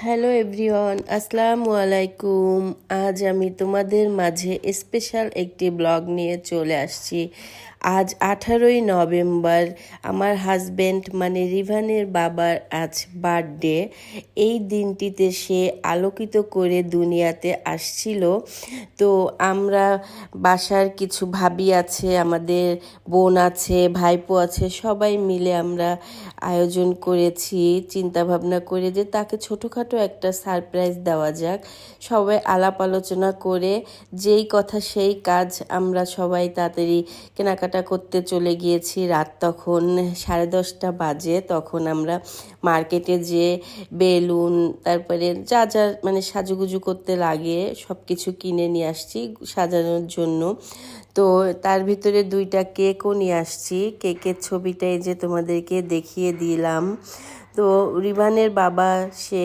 Hello everyone, আসসালামু আলাইকুম। আজ আমি তোমাদের মাঝে স্পেশাল একটি ব্লগ নিয়ে চলে আসছি। আজ 18ই নভেম্বর, আমার হাজব্যান্ড মানে রিভানের বাবার আজ বার্থডে। এই দিনটিতে সে আলোকিত করে দুনিয়াতে আসছিল। তো আমরা বাসার কিছু ভাবি আছে, আমাদের বোন আছে, ভাইপো আছে, সবাই মিলে আমরা আয়োজন করেছি চিন্তা ভাবনা করে যে তাকে ছোটোখাটো একটা সারপ্রাইজ দেওয়া যাক। সবাই আলাপ আলোচনা করে যেই কথা সেই কাজ, আমরা সবাই তাড়াতাড়ি কেনাকাটা করতে চলে গিয়েছি। রাত তখন 10:30 বাজে। তখন আমরা মার্কেটে যে বেলুন, তারপরে যা যা মানে সাজুগুজু করতে লাগে সব কিছু কিনে নিয়ে আসছি সাজানোর জন্য। তো তার ভিতরে 2টা কেকও নিয়ে আসছি। কেকের ছবিটা এই যে তোমাদেরকে দেখিয়ে দিলাম। তো রিভানের বাবা সে